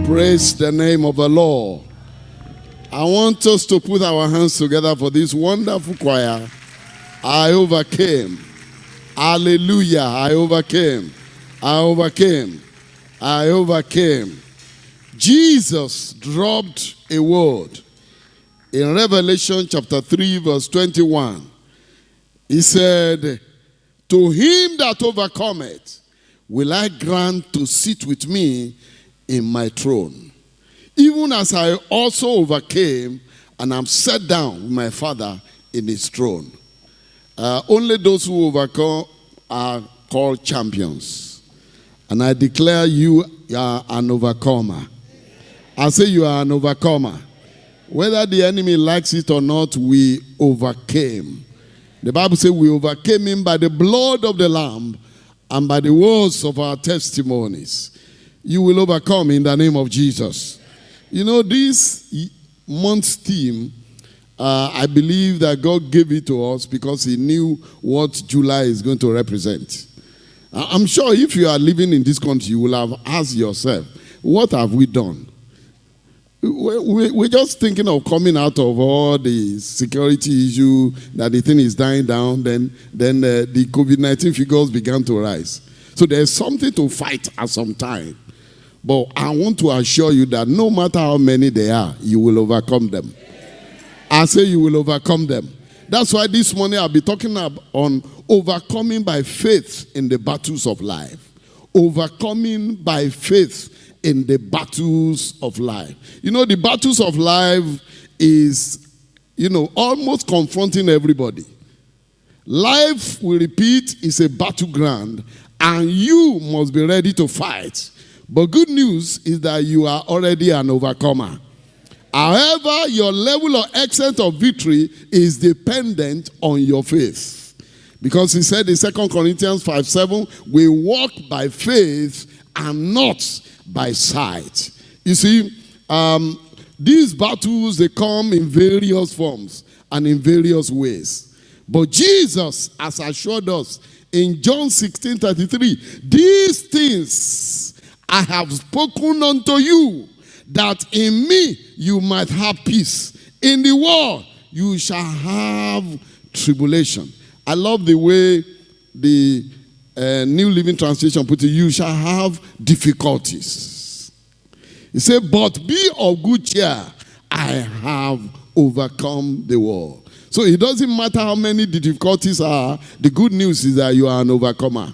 Praise the name of the Lord. I want us to put our hands together for this wonderful choir. I overcame. Hallelujah. I overcame. I overcame. I overcame. Jesus dropped a word in Revelation chapter 3 verse 21. He said, "To him that overcometh will I grant to sit with me in my throne, even as I also overcame and am set down with my Father in his throne." Only those who overcome are called champions. And I declare you are an overcomer. I say you are an overcomer. Whether the enemy likes it or not, we overcame. The Bible says we overcame him by the blood of the Lamb and by the words of our testimonies. You will overcome in the name of Jesus. You know, this month's theme, I believe that God gave it to us because he knew what July is going to represent. I'm sure if you are living in this country, you will have asked yourself, what have we done? We're just thinking of coming out of all the security issue, that the thing is dying down, then the COVID-19 figures began to rise. So there's something to fight at some time. But I want to assure you that no matter how many they are, you will overcome them. I say you will overcome them. That's why this morning I'll be talking on overcoming by faith in the battles of life. Overcoming by faith in the battles of life. You know, the battles of life is, almost confronting everybody. Life, we repeat, is a battleground, and you must be ready to fight. But good news is that you are already an overcomer. However, your level of extent of victory is dependent on your faith. Because he said in 2 Corinthians 5:7, we walk by faith and not by sight. You see, these battles, they come in various forms and in various ways. But Jesus has assured us in John 16:33, these things I have spoken unto you, that in me you might have peace. In the world you shall have tribulation. I love the way the New Living Translation put it, you shall have difficulties. He said, but be of good cheer, I have overcome the world. So it doesn't matter how many the difficulties are, the good news is that you are an overcomer.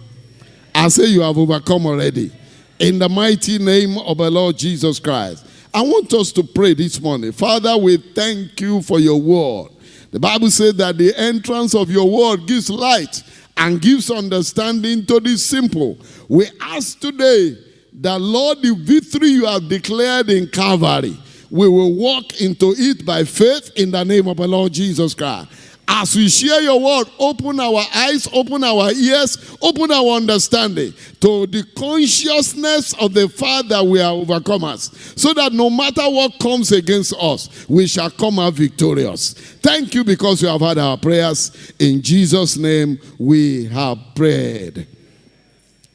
I say you have overcome already. In the mighty name of the Lord Jesus Christ. I want us to pray this morning. Father, we thank you for your word. The Bible says that the entrance of your word gives light and gives understanding to the simple. We ask today that, Lord, the victory you have declared in Calvary, we will walk into it by faith in the name of the Lord Jesus Christ. As we share your word, open our eyes, open our ears, open our understanding to the consciousness of the fact that we are overcomers, so that no matter what comes against us, we shall come out victorious. Thank you because you have heard our prayers. In Jesus' name we have prayed.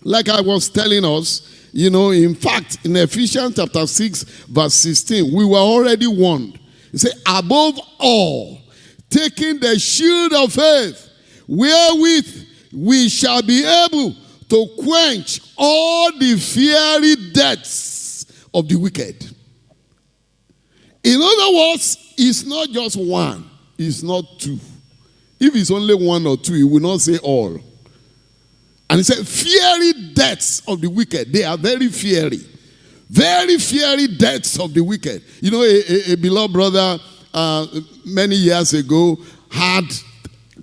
Like I was telling us, in fact, in Ephesians chapter 6, verse 16, we were already warned. It said, above all, taking the shield of faith, wherewith we shall be able to quench all the fiery darts of the wicked. In other words, it's not just one, it's not two. If it's only one or two, he will not say all. And he said, fiery darts of the wicked. They are very fiery. Very fiery darts of the wicked. A beloved brother many years ago had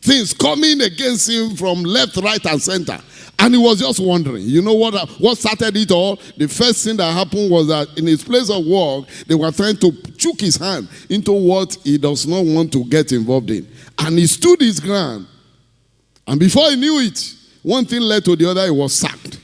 things coming against him from left, right, and center. And he was just wondering, what started it all? The first thing that happened was that in his place of work, they were trying to choke his hand into what he does not want to get involved in. And he stood his ground. And before he knew it, one thing led to the other, he was sacked.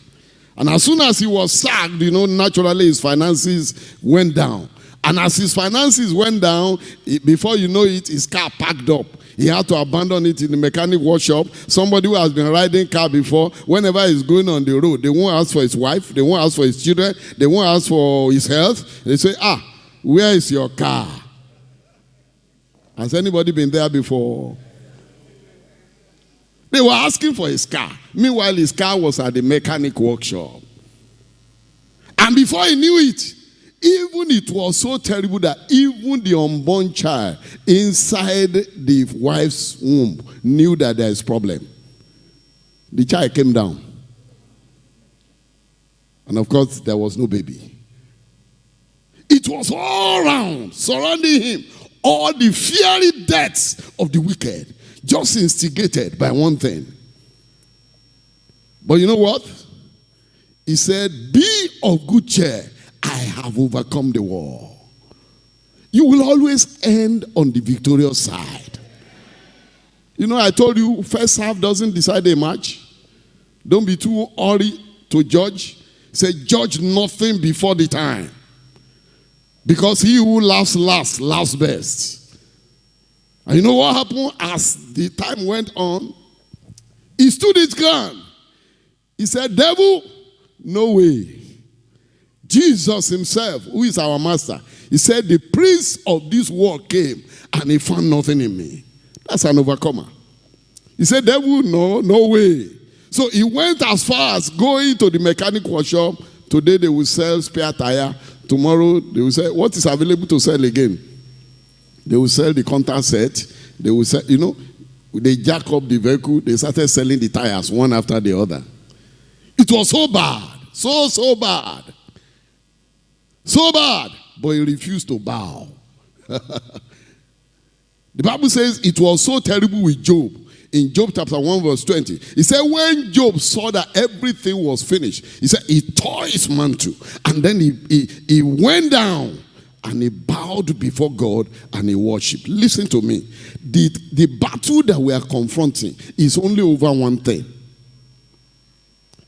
And as soon as he was sacked, naturally his finances went down. And as his finances went down, before you know it, his car packed up. He had to abandon it in the mechanic workshop. Somebody who has been riding car before, whenever he's going on the road, they won't ask for his wife, they won't ask for his children, they won't ask for his health. They say, where is your car? Has anybody been there before? They were asking for his car. Meanwhile, his car was at the mechanic workshop. And before he knew it, even it was so terrible that even the unborn child inside the wife's womb knew that there is problem. The child came down. And of course, there was no baby. It was all around, surrounding him. All the fiery deaths of the wicked, just instigated by one thing. But you know what? He said, be of good cheer. I have overcome the war. You will always end on the victorious side. You know, I told you, first half doesn't decide a match. Don't be too early to judge. Say, judge nothing before the time. Because he who laughs laughs best. And you know what happened as the time went on? He stood his ground. He said, devil, no way. Jesus himself, who is our master, he said, the prince of this world came and he found nothing in me. That's an overcomer. He said, devil, no way. So he went as far as going to the mechanic workshop. Today they will sell spare tire. Tomorrow they will say, what is available to sell again? They will sell the contact set. They will sell, they jack up the vehicle. They started selling the tires one after the other. It was so bad. So bad. So bad. But he refused to bow. The Bible says it was so terrible with Job. In Job chapter 1 verse 20. He said when Job saw that everything was finished, he said he tore his mantle. And then he went down and he bowed before God and he worshipped. Listen to me. The battle that we are confronting is only over one thing.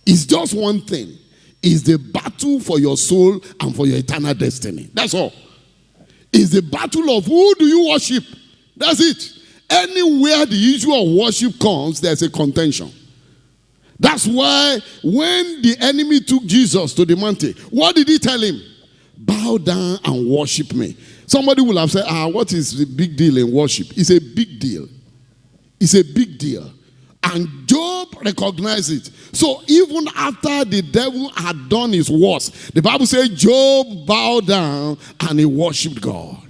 It's just one thing. It's the battle for your soul and for your eternal destiny. That's all. It's the battle of who do you worship. That's it. Anywhere the issue of worship comes, there's a contention. That's why when the enemy took Jesus to the mountain, what did he tell him? Bow down and worship me. Somebody will have said, what is the big deal in worship? It's a big deal. It's a big deal. And Job recognized it. So even after the devil had done his worst, the Bible says Job bowed down and he worshiped God.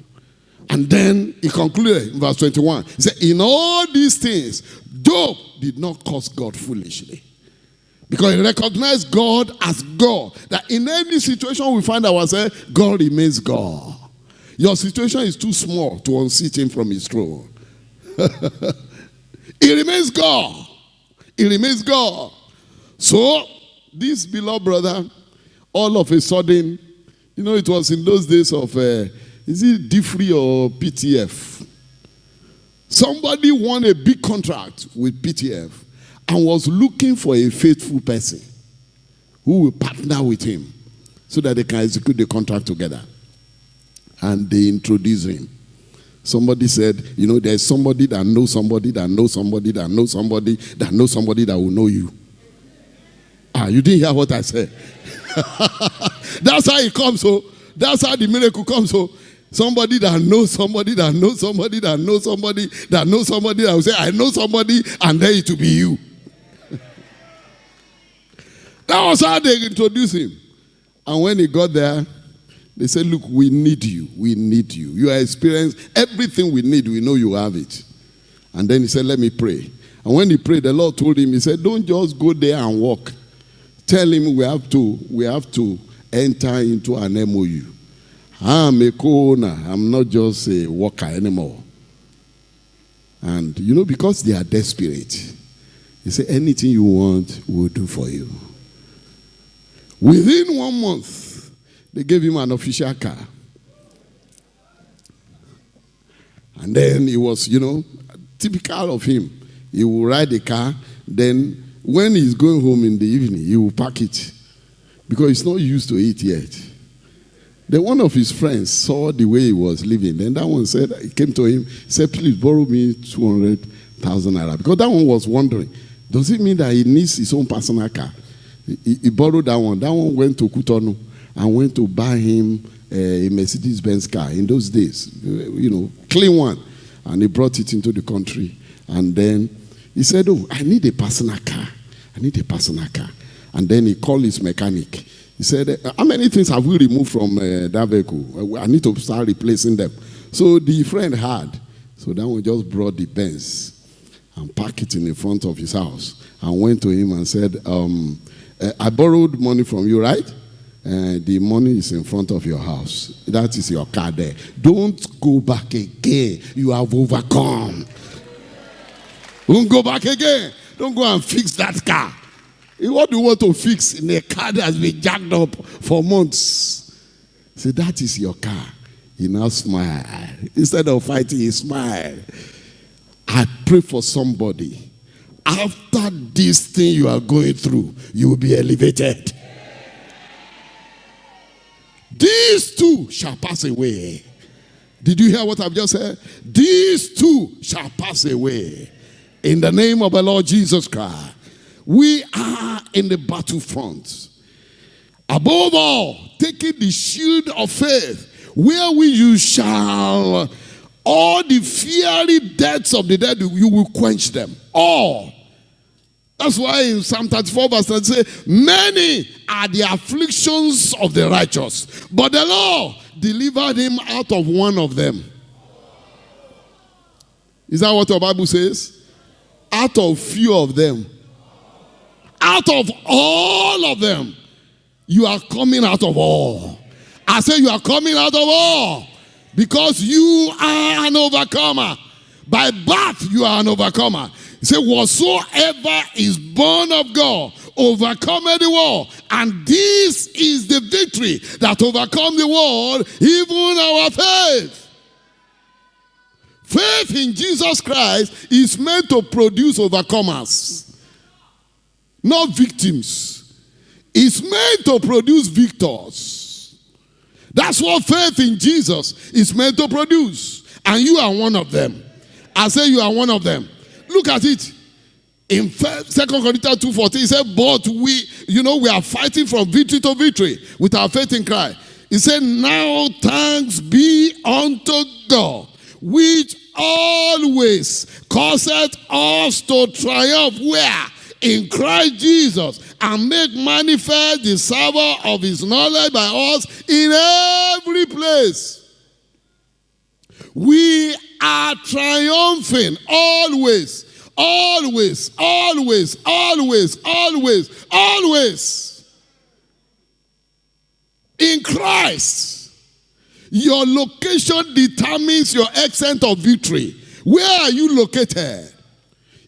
And then he concluded in verse 21. He said, in all these things, Job did not curse God foolishly. Because he recognized God as God. That in any situation we find ourselves, God remains God. Your situation is too small to unseat him from his throne. He remains God. He remains God. So, this beloved brother, all of a sudden, it was in those days of, is it D-Free or PTF? Somebody won a big contract with PTF and was looking for a faithful person who will partner with him so that they can execute the contract together. And they introduced him. Somebody said, there's somebody that knows somebody that knows somebody that knows somebody that knows somebody that will know you. You didn't hear what I said. That's how it comes. So that's how the miracle comes. So somebody that knows somebody that knows somebody that knows somebody that knows somebody that will say, I know somebody, and then it will be you. That was how they introduced him. And when he got there, they said, look, we need you. We need you. You are experienced. Everything we need, we know you have it. And then he said, let me pray. And when he prayed, the Lord told him, he said, don't just go there and walk. Tell him we have to enter into an MOU. I'm a co-owner. I'm not just a worker anymore. And, because they are desperate, he said, anything you want, we'll do for you. Within 1 month, they gave him an official car. And then he was, typical of him. He will ride the car. Then when he's going home in the evening, he will pack it. Because he's not used to it yet. Then one of his friends saw the way he was living. Then that one said, he came to him, said, please borrow me 200,000 naira. Because that one was wondering, does it mean that he needs his own personal car? He borrowed that one. That one went to Cotonou and went to buy him a Mercedes-Benz car in those days, clean one. And he brought it into the country. And then he said, oh, I need a personal car. I need a personal car. And then he called his mechanic. He said, how many things have we removed from that vehicle? I need to start replacing them. So the friend had. So that one just brought the Benz and parked it in the front of his house and went to him and said, I borrowed money from you, right? The money is in front of your house. That is your car there. Don't go back again. You have overcome. Don't go back again. Don't go and fix that car. What do you want to fix in a car that has been jacked up for months? Say, that is your car. He now smiled. Instead of fighting, he smiled. I pray for somebody. After this thing you are going through, you will be elevated. These two shall pass away. Did you hear what I've just said? These two shall pass away. In the name of the Lord Jesus Christ. We are in the battlefront. Above all, taking the shield of faith, wherewith you shall, all the fiery darts of the dead, you will quench them. All. That's why in Psalm 34 verse 30 say, many are the afflictions of the righteous, but the Lord delivered him out of one of them. Is that what your Bible says? Out of few of them. Out of all of them. You are coming out of all. I say you are coming out of all. Because you are an overcomer. By birth you are an overcomer. He said, whatsoever is born of God overcometh the world. And this is the victory that overcome the world, even our faith. Faith in Jesus Christ is meant to produce overcomers, not victims. It's meant to produce victors. That's what faith in Jesus is meant to produce. And you are one of them. I say you are one of them. Look at it. In 2 Corinthians 2:14, he said, but we are fighting from victory to victory with our faith in Christ. He said, now thanks be unto God, which always causeth us to triumph. Where? In Christ Jesus, and make manifest the savor of his knowledge by us in every place. We are triumphing always, always, always, always, always, always. In Christ, your location determines your extent of victory. Where are you located?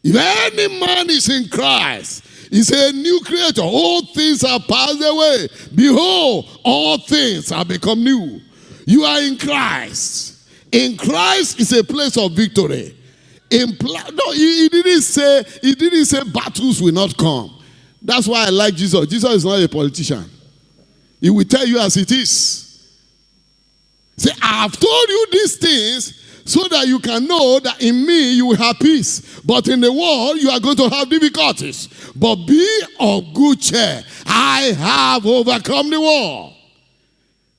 If any man is in Christ, he's a new creature. All things are passed away. Behold, all things have become new. You are in Christ. In Christ is a place of victory. He didn't say battles will not come. That's why I like Jesus. Jesus is not a politician. He will tell you as it is. Say, I have told you these things so that you can know that in me you will have peace. But in the world you are going to have difficulties. But be of good cheer. I have overcome the world.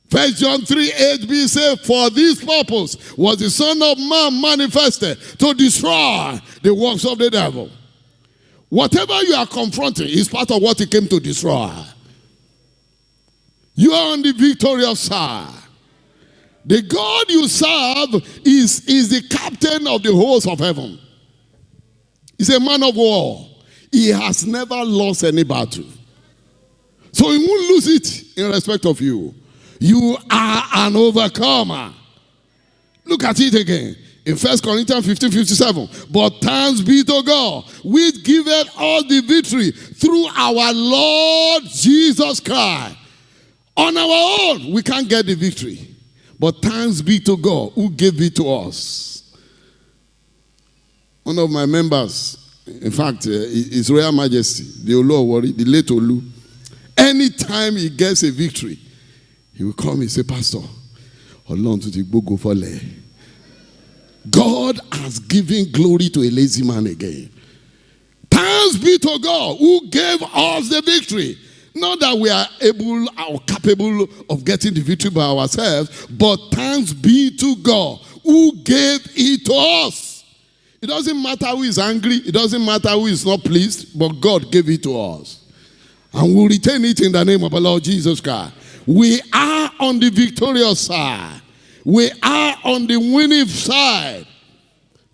1 John 3:8b says, for this purpose was the Son of Man manifested, to destroy the works of the devil. Whatever you are confronting is part of what he came to destroy. You are on the victorious side. The God you serve is the captain of the host of heaven. He's a man of war. He has never lost any battle. So he won't lose it in respect of you. You are an overcomer. Look at it again. In 1 Corinthians 15:57. But thanks be to God, which giveth all the victory through our Lord Jesus Christ. On our own, we can't get the victory. But thanks be to God who gave it to us. One of my members, in fact, His Royal Majesty, the Olu Owori, the late Olu, anytime he gets a victory, He will come and say, Pastor, Ọlọ́run tún ti gbógo fọ́lẹ̀. God has given glory to a lazy man again. Thanks be to God who gave us the victory. Not that we are able or capable of getting the victory by ourselves, but thanks be to God who gave it to us. It doesn't matter who is angry. It doesn't matter who is not pleased, but God gave it to us. And we'll retain it in the name of the Lord Jesus Christ. We are on the victorious side. We are on the winning side.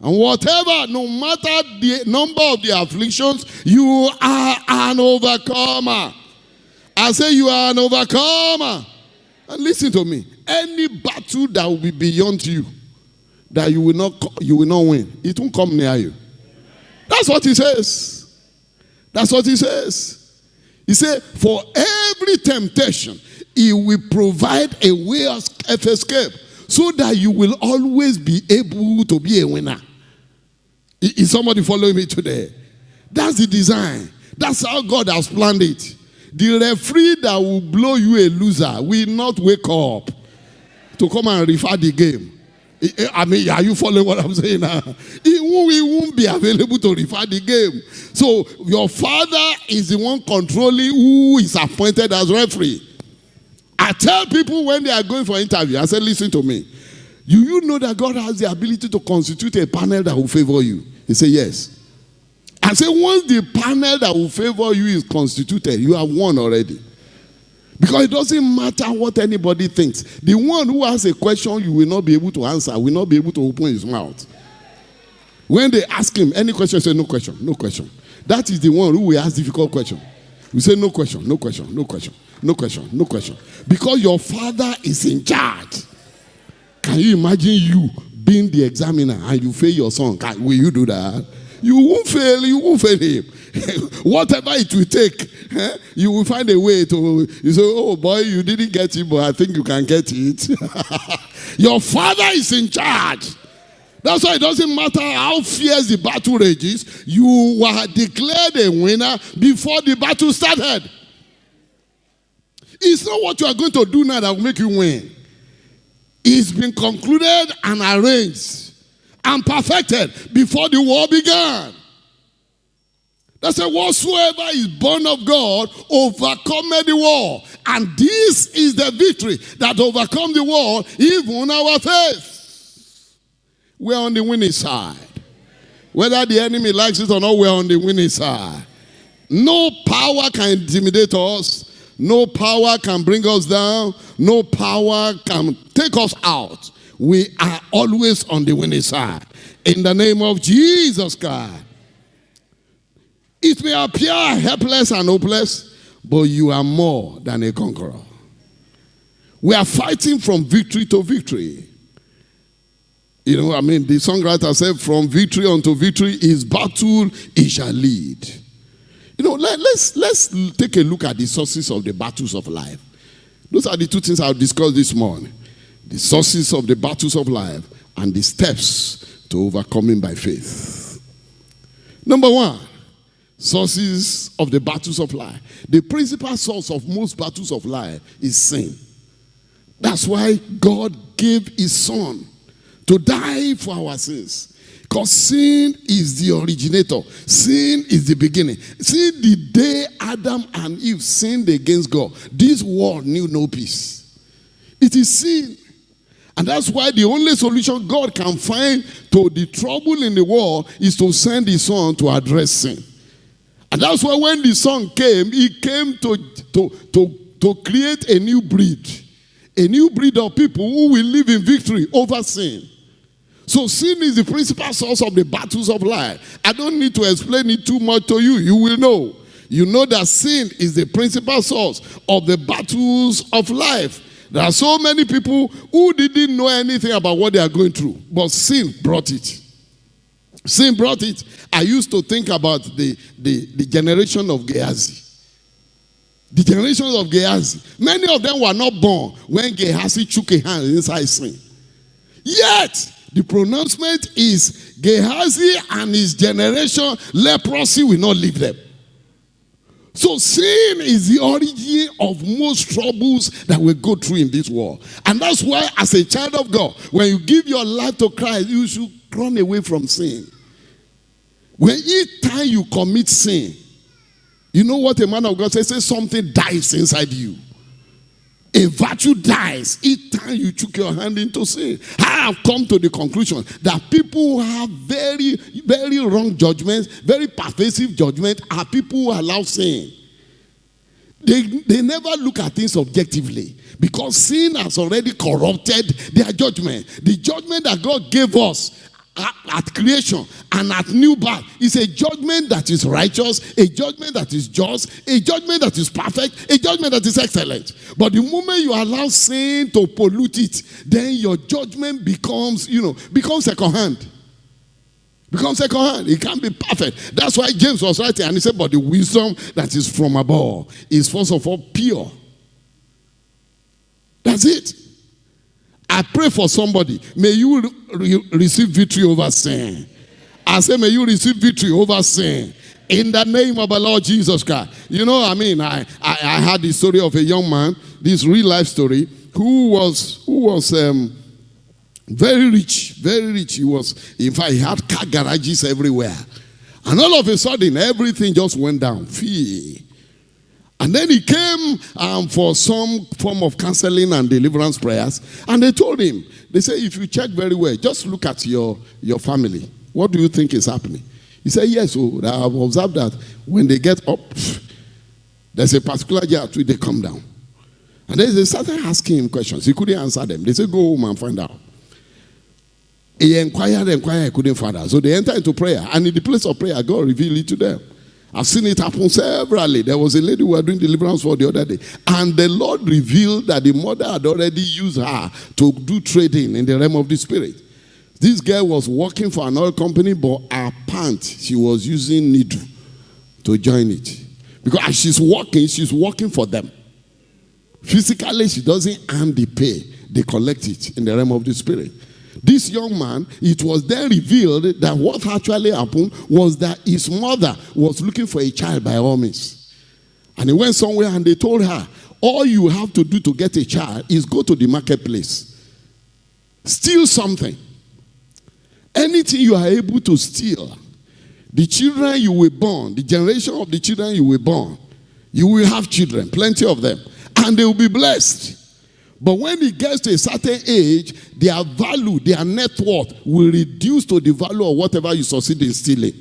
And whatever, no matter the number of the afflictions, you are an overcomer. I say you are an overcomer. And listen to me. Any battle that will be beyond you, that you will not win, it won't come near you. That's what he says. That's what he says. He said, for every temptation, he will provide a way of escape so that you will always be able to be a winner. Is somebody following me today? That's the design. That's how God has planned it. The referee that will blow you a loser will not wake up to come and refer the game. I mean, are you following what I'm saying now? He won't be available to refer the game. So your father is the one controlling who is appointed as referee. I tell people when they are going for interview, I say, listen to me. You know that God has the ability to constitute a panel that will favor you? He said, yes. I say, once the panel that will favor you is constituted, you have won already. Because it doesn't matter what anybody thinks. The one who has a question you will not be able to answer, will not be able to open his mouth. When they ask him any question, say no question, no question. That is the one who will ask difficult question. We say no question, no question, no question, no question, no question. Because your father is in charge. Can you imagine you being the examiner and you fail your son? Will you do that? You won't fail him. Whatever it will take, you will find a way to, you say, oh boy, you didn't get it, but I think you can get it. Your father is in charge. That's why it doesn't matter how fierce the battle rages, you were declared a winner before the battle started. It's not what you are going to do now that will make you win. It's been concluded and arranged and perfected before the war began. That's why whatsoever is born of God overcometh the war. And this is the victory that overcomes the war, even our faith. We're on the winning side. Whether the enemy likes it or not, we're on the winning side. No power can intimidate us. No power can bring us down. No power can take us out. We are always on the winning side. In the name of Jesus Christ. It may appear helpless and hopeless, but you are more than a conqueror. We are fighting from victory to victory. You know, I mean, the songwriter said, from victory unto victory, his battle he shall lead. You know, let's take a look at the sources of the battles of life. Those are the two things I'll discuss this morning. The sources of the battles of life and the steps to overcoming by faith. Number one, sources of the battles of life. The principal source of most battles of life is sin. That's why God gave his son to die for our sins. Because sin is the originator. Sin is the beginning. See, the day Adam and Eve sinned against God, this world knew no peace. It is sin. And that's why the only solution God can find to the trouble in the world is to send his son to address sin. And that's why when the son came, he came to create a new breed. A new breed of people who will live in victory over sin. So sin is the principal source of the battles of life. I don't need to explain it too much to you. You will know. You know that sin is the principal source of the battles of life. There are so many people who didn't know anything about what they are going through. But sin brought it. Sin brought it. I used to think about the generation of Gehazi. The generation of Gehazi. Many of them were not born when Gehazi took a hand inside sin. Yet, the pronouncement is Gehazi and his generation, leprosy will not leave them. So sin is the origin of most troubles that we go through in this world. And that's why as a child of God, when you give your life to Christ, you should run away from sin. When each time you commit sin, you know what a man of God says? Say something dies inside you. A virtue dies each time you took your hand into sin. I have come to the conclusion that people who have very, very wrong judgments, very pervasive judgment, are people who allow sin. They never look at things objectively because sin has already corrupted their judgment. The judgment that God gave us at creation and at new birth is a judgment that is righteous, a judgment that is just, a judgment that is perfect, a judgment that is excellent. But the moment you allow sin to pollute it, then your judgment becomes second-hand. Becomes second-hand. It can't be perfect. That's why James was writing and he said, but the wisdom that is from above is first of all pure. That's it. I pray for somebody. May you receive victory over sin. I say, may you receive victory over sin. In the name of the Lord Jesus Christ. You know, I had the story of a young man, this real life story, who was very rich, very rich. In fact, he had car garages everywhere. And all of a sudden, everything just went down. Fee. And then he came for some form of counseling and deliverance prayers. And they told him, they said, if you check very well, just look at your family. What do you think is happening? He said, yes, so I have observed that when they get up, there's a particular year after they come down. And then they started asking him questions. He couldn't answer them. They said, go home and find out. He inquired, he couldn't find out. So they entered into prayer. And in the place of prayer, God revealed it to them. I've seen it happen severally. There was a lady who was doing deliverance for the other day. And the Lord revealed that the mother had already used her to do trading in the realm of the spirit. This girl was working for an oil company, but her pant, she was using needle to join it. Because as she's working for them. Physically, she doesn't earn the pay. They collect it in the realm of the spirit. This young man, it was then revealed that what actually happened was that his mother was looking for a child by all means. And he went somewhere and they told her, all you have to do to get a child is go to the marketplace. Steal something. Anything you are able to steal, the children you will born, the generation of the children you will born, you will have children, plenty of them, and they will be blessed. But when it gets to a certain age, their value, their net worth will reduce to the value of whatever you succeed in stealing.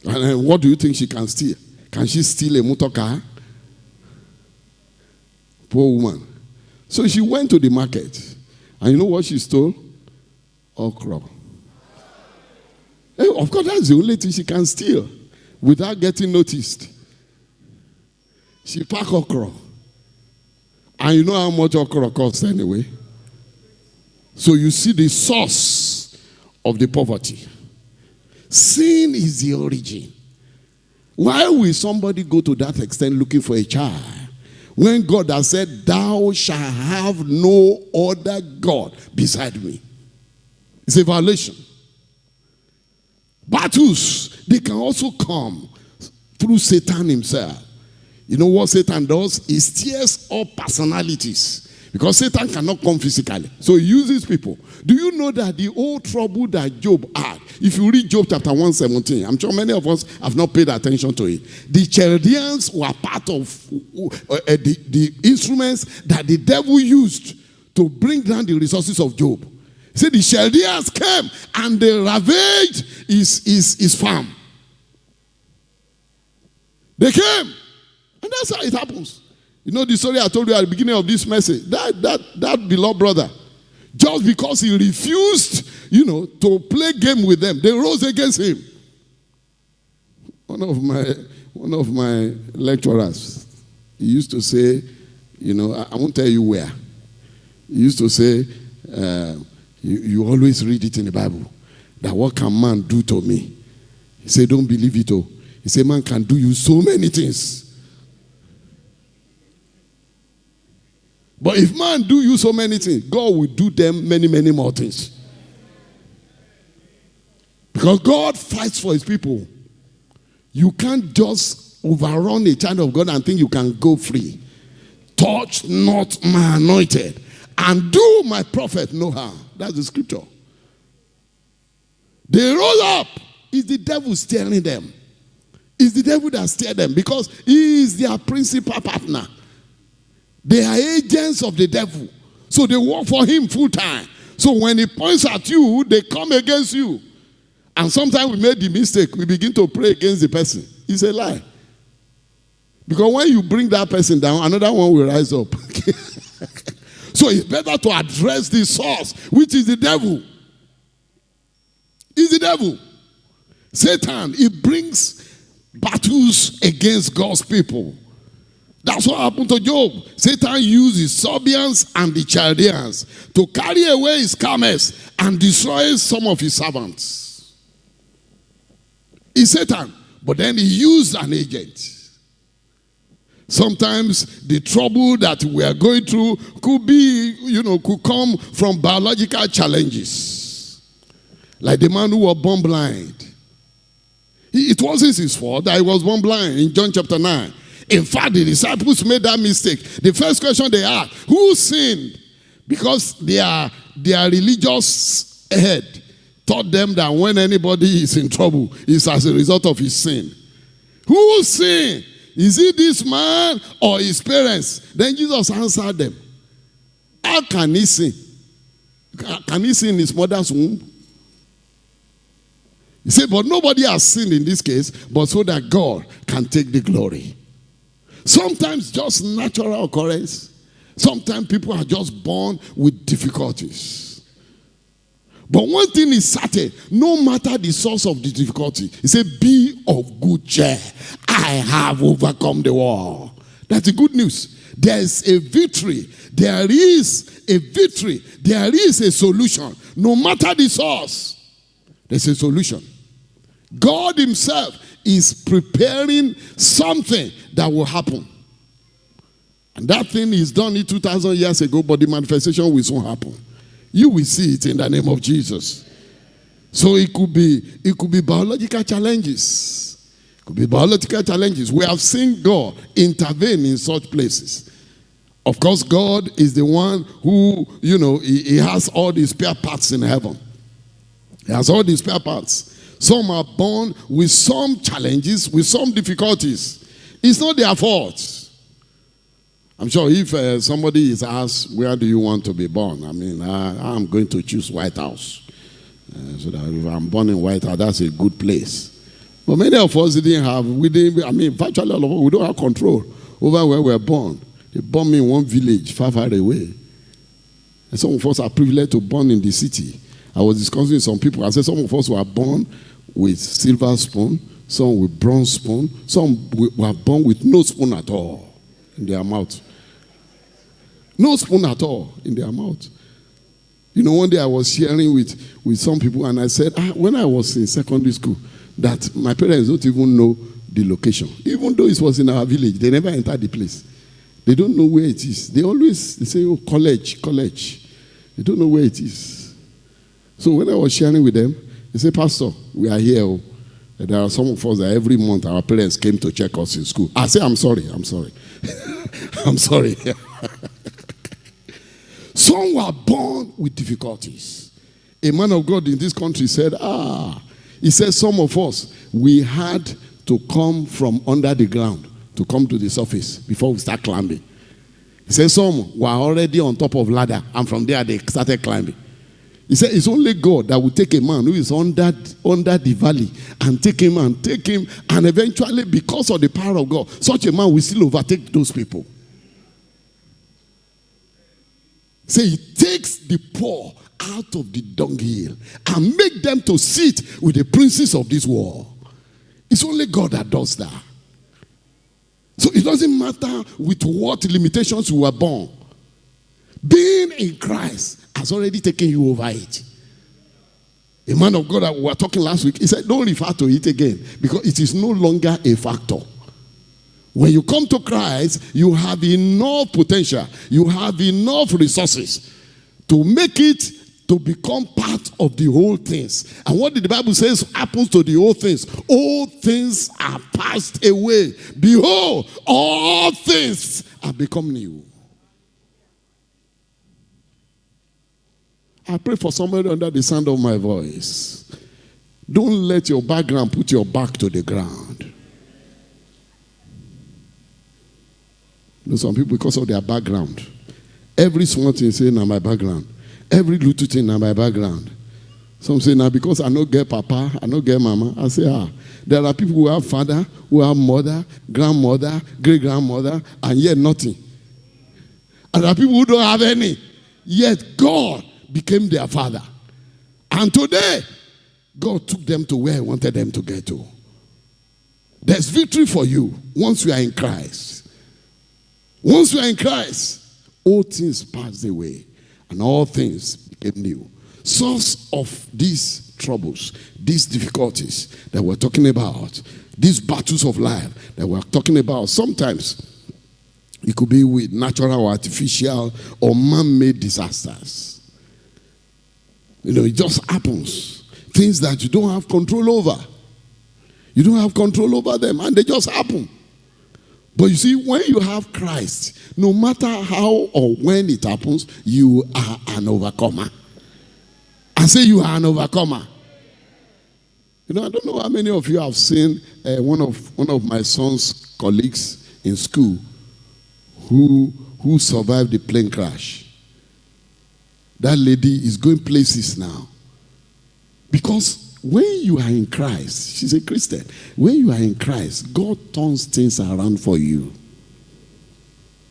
And then what do you think she can steal? Can she steal a motor car? Poor woman. So she went to the market. And you know what she stole? Okra. Hey, of course, that's the only thing she can steal without getting noticed. She packed okra. And you know how much okra costs anyway? So you see the source of the poverty. Sin is the origin. Why will somebody go to that extent looking for a child when God has said, thou shalt have no other God beside me? It's a violation. Battles, they can also come through Satan himself. You know what Satan does? He stirs up personalities. Because Satan cannot come physically. So he uses people. Do you know that the old trouble that Job had, if you read Job chapter 117, I'm sure many of us have not paid attention to it. The Chaldeans were part of the instruments that the devil used to bring down the resources of Job. He said the Chaldeans came and they ravaged his farm. They came. And that's how it happens. You know the story I told you at the beginning of this message. That beloved brother, just because he refused, to play game with them, they rose against him. One of my lecturers, he used to say, I won't tell you where. He used to say, you always read it in the Bible, that what can man do to me? He said, don't believe it all. He said, man can do you so many things. But if man do you so many things, God will do them many, many more things. Because God fights for his people. You can't just overrun a child of God and think you can go free. Touch not my anointed, and do my prophet no harm. That's the scripture. They roll up. It's the devil steering them. It's the devil that steers them because he is their principal partner. They are agents of the devil. So they work for him full time. So when he points at you, they come against you. And sometimes we make the mistake. We begin to pray against the person. It's a lie. Because when you bring that person down, another one will rise up. So it's better to address the source, which is the devil. It's the devil. Satan, he brings battles against God's people. That's what happened to Job. Satan used the Sabeans and the Chaldeans to carry away his camels and destroy some of his servants. It's Satan, but then he used an agent. Sometimes the trouble that we are going through could be, could come from biological challenges. Like the man who was born blind. It wasn't his fault that he was born blind in John chapter 9. In fact, the disciples made that mistake. The first question they asked, who sinned? Because their religious head taught them that when anybody is in trouble, it's as a result of his sin. Who sinned? Is it this man or his parents? Then Jesus answered them. How can he sin? Can he sin in his mother's womb? He said, but nobody has sinned in this case, but so that God can take the glory. Sometimes just natural occurrence. Sometimes people are just born with difficulties. But one thing is certain, no matter the source of the difficulty, he said, be of good cheer. I have overcome the world. That's the good news. There's a victory. There is a victory. There is a solution. No matter the source, there's a solution. God himself is preparing something that will happen. And that thing is done 2,000 years ago, but the manifestation will soon happen. You will see it in the name of Jesus. So it could be biological challenges. It could be biological challenges. We have seen God intervene in such places. Of course, God is the one who, he has all the spare parts in heaven. He has all the spare parts. Some are born with some challenges, with some difficulties. It's not their fault. I'm sure if somebody is asked, where do you want to be born? I mean, I'm going to choose White House. So that if I'm born in White House, that's a good place. But many of us virtually all of us, we don't have control over where we're born. They born me in one village far, far away. And some of us are privileged to born in the city. I was discussing with some people. I said some of us were born with silver spoon, some with bronze spoon, some were born with no spoon at all in their mouth. No spoon at all in their mouth. One day I was sharing with some people and I said, when I was in secondary school, that my parents don't even know the location. Even though it was in our village, they never entered the place. They don't know where it is. They say, oh, college. They don't know where it is. So when I was sharing with them, they said, Pastor, we are here. Oh. There are some of us that every month our parents came to check us in school. I say, I'm sorry. I'm sorry. Some were born with difficulties. A man of God in this country said, he said some of us, we had to come from under the ground to come to the surface before we start climbing. He said some were already on top of ladder and from there they started climbing. He said it's only God that will take a man who is under the valley and take him and eventually because of the power of God, such a man will still overtake those people. Say he takes the poor out of the dunghill and make them to sit with the princes of this world. It's only God that does that. So it doesn't matter with what limitations you were born. Being in Christ has already taken you over it. A man of God that we were talking last week, he said, don't refer to it again because it is no longer a factor. When you come to Christ, you have enough potential. You have enough resources to make it to become part of the whole things. And what did the Bible says happens to the whole things? All things are passed away. Behold, all things are become new. I pray for somebody under the sound of my voice. Don't let your background put your back to the ground. You know, some people, because of their background, every small thing say, "Now my background." Every little thing, now my background. Some say, "Now because I don't get papa, I don't get mama." I say, there are people who have father, who have mother, grandmother, great-grandmother, and yet nothing. And there are people who don't have any, yet God became their father. And today, God took them to where He wanted them to get to. There's victory for you once you are in Christ. Once you are in Christ, all things passed away and all things became new. Source of these troubles, these difficulties that we're talking about, these battles of life that we're talking about, sometimes it could be with natural or artificial or man-made disasters. You know, it just happens. Things that you don't have control over. You don't have control over them, and they just happen. But you see, when you have Christ, no matter how or when it happens, you are an overcomer. I say you are an overcomer. You know, I don't know how many of you have seen one of my son's colleagues in school who survived the plane crash. That lady is going places now. Because when you are in Christ, she's a Christian. When you are in Christ, God turns things around for you.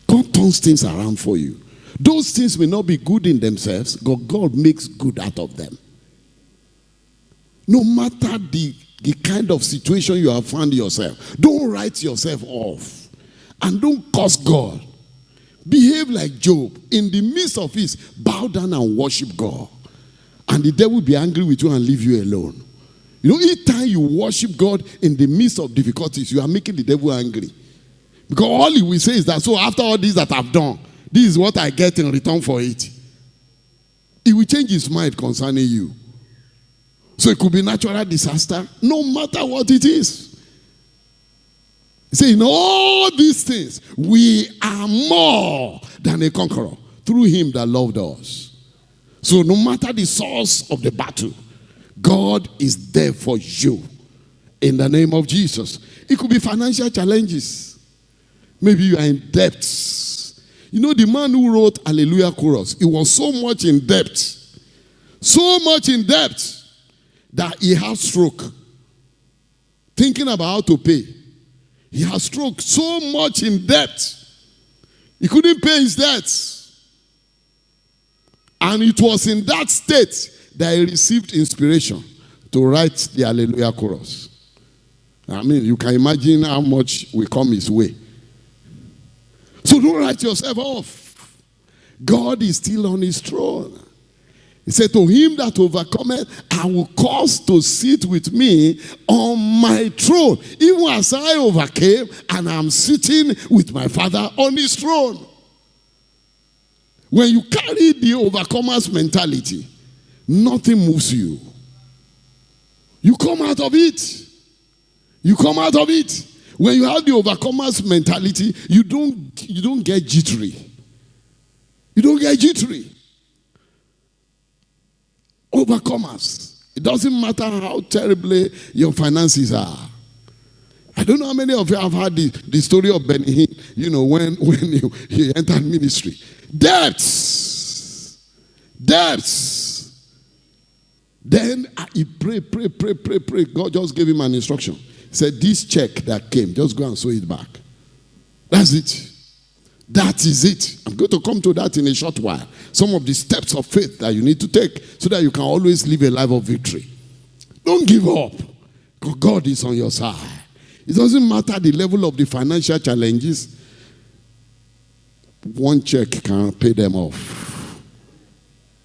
God turns things around for you. Those things may not be good in themselves, but God makes good out of them. No matter the kind of situation you have found yourself, don't write yourself off. And don't curse God. Behave like Job. In the midst of it, bow down and worship God. And the devil will be angry with you and leave you alone. You know, each time you worship God in the midst of difficulties, you are making the devil angry. Because all he will say is that, so after all this that I've done, this is what I get in return for it. He will change his mind concerning you. So it could be natural disaster, no matter what it is. He says, in all these things, we are more than a conqueror through him that loved us. So no matter the source of the battle, God is there for you. In the name of Jesus. It could be financial challenges. Maybe you are in debt. You know, the man who wrote Hallelujah Chorus, he was so much in debt. So much in debt that he had stroke. Thinking about how to pay. He had stroke. So much in debt. He couldn't pay his debts. And it was in that state that he received inspiration to write the Hallelujah Chorus. I mean, you can imagine how much will come his way. So don't write yourself off. God is still on his throne. He said, to him that overcometh, I will cause to sit with me on my throne, even as I overcame, and I'm sitting with my Father on his throne. When you carry the overcomer's mentality, nothing moves you. You come out of it. You come out of it. When you have the overcomer's mentality, you don't get jittery. You don't get jittery. Overcomers. It doesn't matter how terribly your finances are. I don't know how many of you have heard the story of Benny Hinn, you know, when he entered ministry. Debts. Then he prayed. God just gave him an instruction. He said, this check that came, just go and sow it back. That's it. That is it. I'm going to come to that in a short while. Some of the steps of faith that you need to take so that you can always live a life of victory. Don't give up. Because God is on your side. It doesn't matter the level of the financial challenges. One check can pay them off.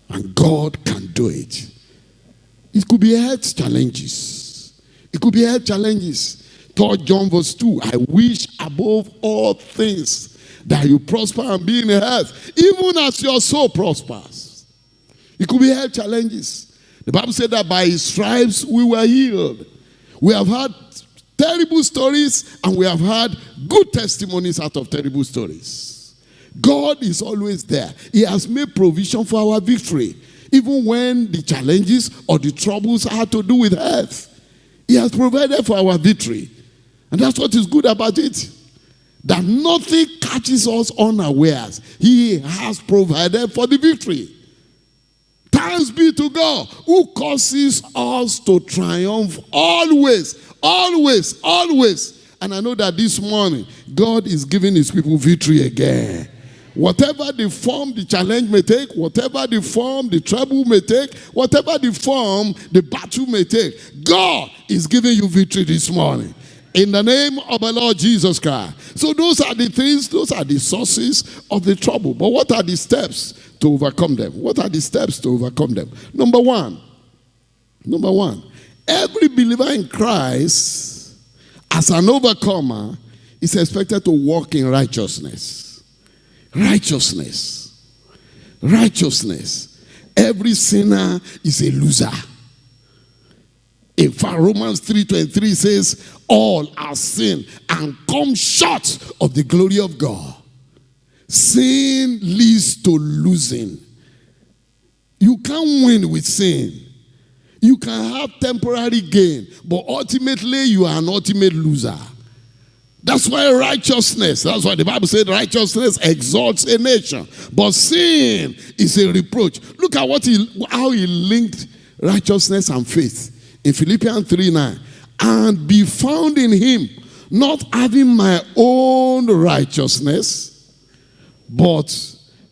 And God can do it. It could be health challenges. It could be health challenges. 3 John verse 2. I wish above all things that you prosper and be in health, even as your soul prospers. It could be health challenges. The Bible said that by his stripes we were healed. We have had terrible stories and we have had good testimonies out of terrible stories. God is always there. He has made provision for our victory. Even when the challenges or the troubles have to do with health, he has provided for our victory. And that's what is good about it. That nothing catches us unawares. He has provided for the victory. Thanks be to God who causes us to triumph always, always, always. And I know that this morning, God is giving his people victory again. Whatever the form the challenge may take, whatever the form the trouble may take, whatever the form the battle may take, God is giving you victory this morning. In the name of the Lord Jesus Christ. So those are the things, those are the sources of the trouble. But what are the steps to overcome them? What are the steps to overcome them? Number one, every believer in Christ as an overcomer is expected to walk in righteousness. Righteousness. Every sinner is a loser. In fact, Romans 3:23 says, all are sin and come short of the glory of God. Sin leads to losing. You can't win with sin. You can have temporary gain, but ultimately you are an ultimate loser. That's why that's why the Bible said righteousness exalts a nation. But sin is a reproach. Look at how he linked righteousness and faith. In Philippians 3:9, and be found in him, not having my own righteousness, but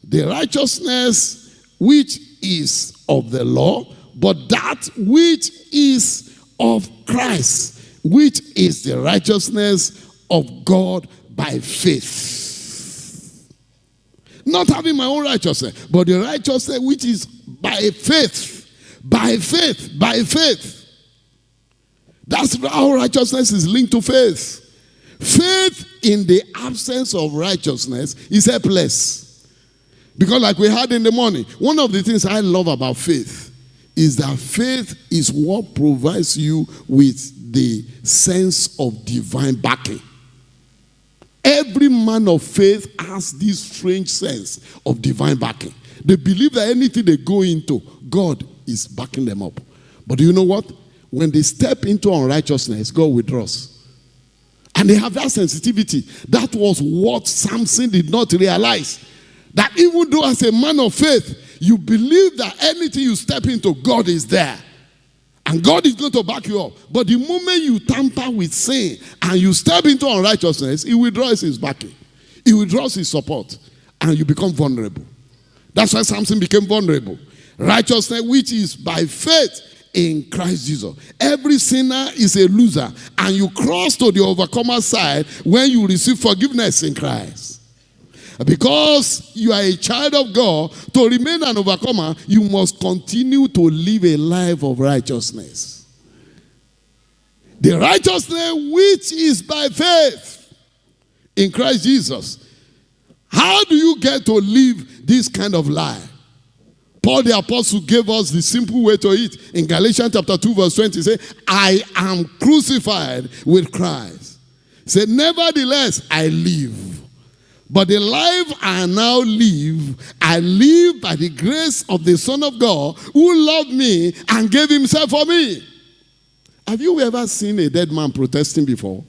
the righteousness which is of the law, but that which is of Christ, which is the righteousness of God by faith. Not having my own righteousness, but the righteousness which is by faith. By faith. By faith. That's how righteousness is linked to faith. Faith in the absence of righteousness is helpless. Because like we had in the morning, one of the things I love about faith is that faith is what provides you with the sense of divine backing. Every man of faith has this strange sense of divine backing. They believe that anything they go into, God is backing them up. But do you know what? When they step into unrighteousness, God withdraws. And they have that sensitivity. That was what Samson did not realize. That even though as a man of faith, you believe that anything you step into, God is there. And God is going to back you up. But the moment you tamper with sin and you step into unrighteousness, he withdraws his backing. He withdraws his support. And you become vulnerable. That's why Samson became vulnerable. Righteousness, which is by faith in Christ Jesus. Every sinner is a loser. And you cross to the overcomer side when you receive forgiveness in Christ. Because you are a child of God, to remain an overcomer, you must continue to live a life of righteousness. The righteousness which is by faith in Christ Jesus. How do you get to live this kind of life? Paul the apostle gave us the simple way to it. In Galatians chapter 2 verse 20, he said, I am crucified with Christ. He said, nevertheless, I live. But the life I now live, I live by the grace of the Son of God who loved me and gave himself for me. Have you ever seen a dead man protesting before?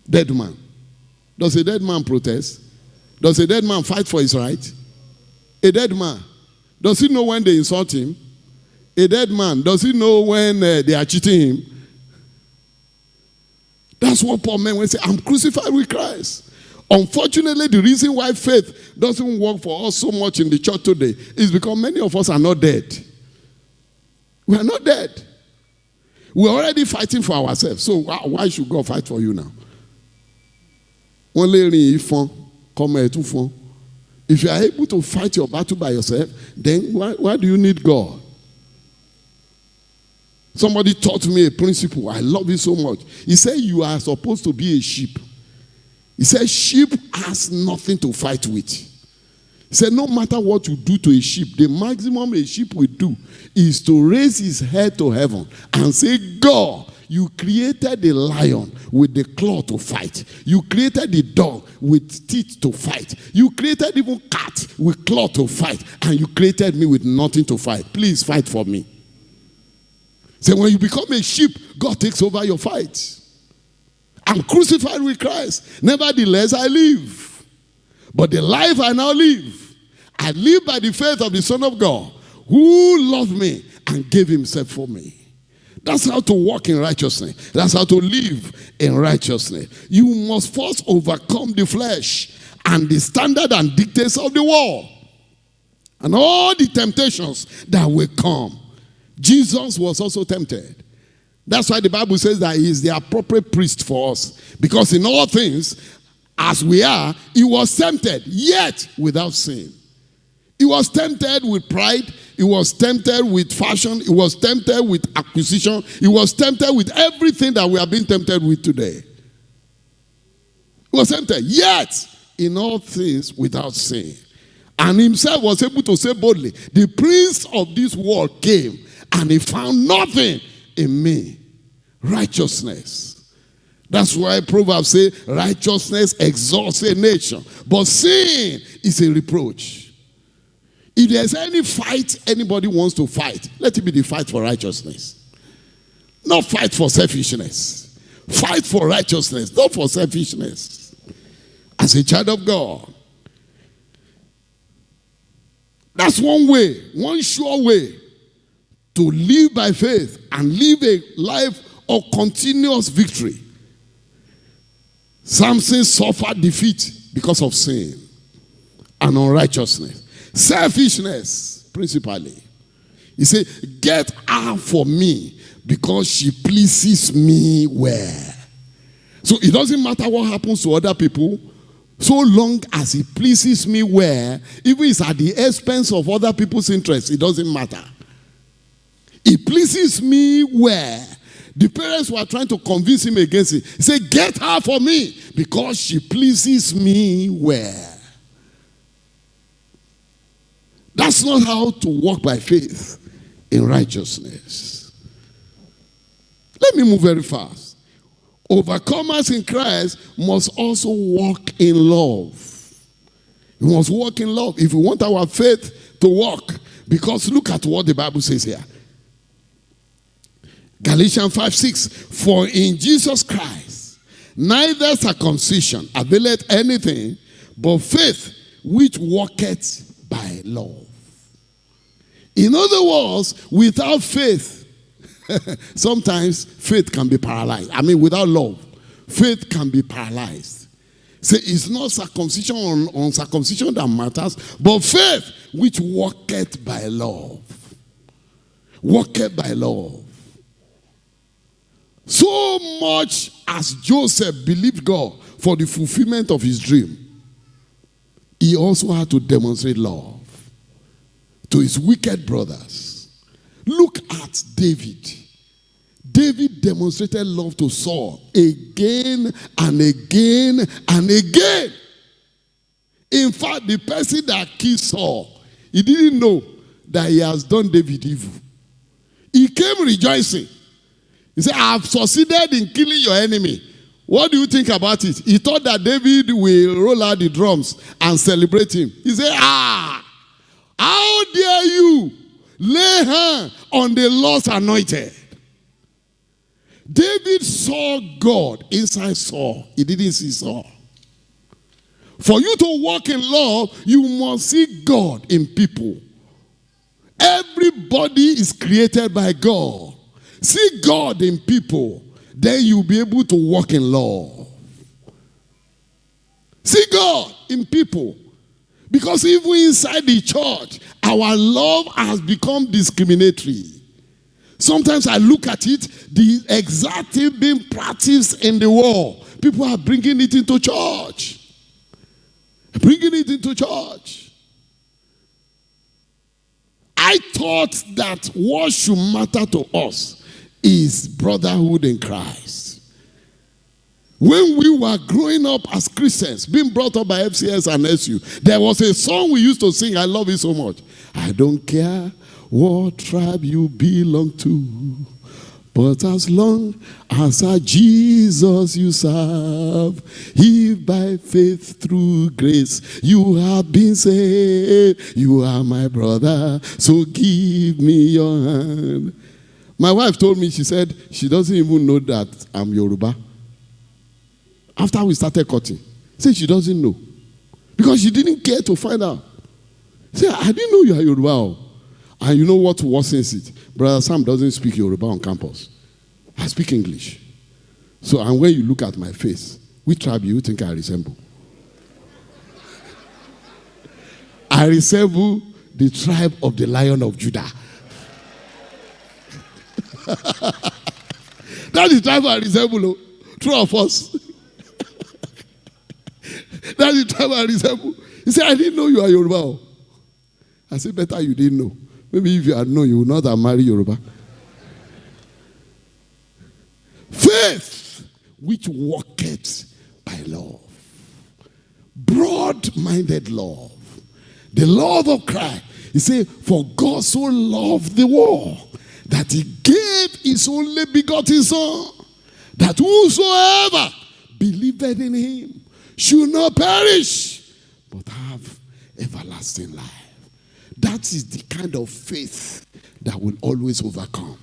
Dead man. Does a dead man protest? Does a dead man fight for his right? A dead man. Does he know when they insult him? A dead man. Does he know when they are cheating him? That's what Paul meant when he said, I'm crucified with Christ. Unfortunately, the reason why faith doesn't work for us so much in the church today is because many of us are not dead. We are not dead. We're already fighting for ourselves. So why should God fight for you now? If you are able to fight your battle by yourself, then why do you need God? Somebody taught me a principle. I love it so much. He said you are supposed to be a sheep. He said sheep has nothing to fight with. He said, no matter what you do to a sheep, the maximum a sheep will do is to raise his head to heaven and say, God, you created the lion with the claw to fight. You created the dog with teeth to fight. You created even cat with claw to fight. And you created me with nothing to fight. Please fight for me. So when you become a sheep, God takes over your fight. I'm crucified with Christ. Nevertheless, I live. But the life I now live, I live by the faith of the Son of God, who loved me and gave himself for me. That's how to walk in righteousness. That's how to live in righteousness. You must first overcome the flesh and the standard and dictates of the world. And all the temptations that will come. Jesus was also tempted. That's why the Bible says that he is the appropriate priest for us. Because in all things, as we are, he was tempted, yet without sin. He was tempted with pride. He was tempted with fashion. He was tempted with acquisition. He was tempted with everything that we are being tempted with today. He was tempted, yet in all things without sin. And himself was able to say boldly, the prince of this world came and he found nothing in me. Righteousness. That's why Proverbs say, righteousness exalts a nation, but sin is a reproach. If there's any fight anybody wants to fight, let it be the fight for righteousness. Not fight for selfishness. Fight for righteousness, not for selfishness. As a child of God. That's one way, one sure way to live by faith and live a life of continuous victory. Samson suffered defeat because of sin and unrighteousness. Selfishness, principally. He said, get her for me because she pleases me well. So it doesn't matter what happens to other people, so long as it pleases me well, even if it's at the expense of other people's interests, it doesn't matter. It pleases me well. The parents were trying to convince him against it. He said, get her for me because she pleases me well. That's not how to walk by faith in righteousness. Let me move very fast. Overcomers in Christ must also walk in love. We must walk in love if we want our faith to work. Because look at what the Bible says here. Galatians 5:6. For in Jesus Christ neither circumcision availeth anything, but faith which worketh by love. In other words, without faith, sometimes faith can be paralyzed. I mean, without love, faith can be paralyzed. So it's not circumcision or uncircumcision that matters, but faith which worketh by love. Worketh by love. So much as Joseph believed God for the fulfillment of his dream, he also had to demonstrate love to his wicked brothers. Look at David. David demonstrated love to Saul again and again and again. In fact, the person that killed Saul, he didn't know that he has done David evil. He came rejoicing. He said, I have succeeded in killing your enemy. What do you think about it? He thought that David will roll out the drums and celebrate him. He said, how dare you lay hand on the Lord's anointed? David saw God inside Saul. He didn't see Saul. For you to walk in love, you must see God in people. Everybody is created by God. See God in people. Then you'll be able to walk in love. See God in people. Because even inside the church, our love has become discriminatory. Sometimes I look at it, the exact thing being practiced in the world. People are bringing it into church. Bringing it into church. I thought that what should matter to us is brotherhood in Christ. When we were growing up as Christians, being brought up by FCS and SU, there was a song we used to sing. I love it so much. I don't care what tribe you belong to, but as long as a Jesus you serve, if by faith through grace you have been saved, you are my brother, so give me your hand. My wife told me, she said she doesn't even know that I'm Yoruba. After we started cutting, said she doesn't know. Because she didn't care to find out. Say, I didn't know you are Yoruba. And you know what worsens it? Brother Sam doesn't speak Yoruba on campus. I speak English. So, and when you look at my face, which tribe you think I resemble? I resemble the tribe of the Lion of Judah. That is the tribe I resemble. True of us. That's the tribe I resemble. He said, I didn't know you are Yoruba. I said, better you didn't know. Maybe if you had known, you would not have married Yoruba. Faith which walketh by love. Broad-minded love. The love of Christ. He said, for God so loved the world that he gave his only begotten Son, that whosoever believeth in him should not perish, but have everlasting life. That is the kind of faith that will always overcome.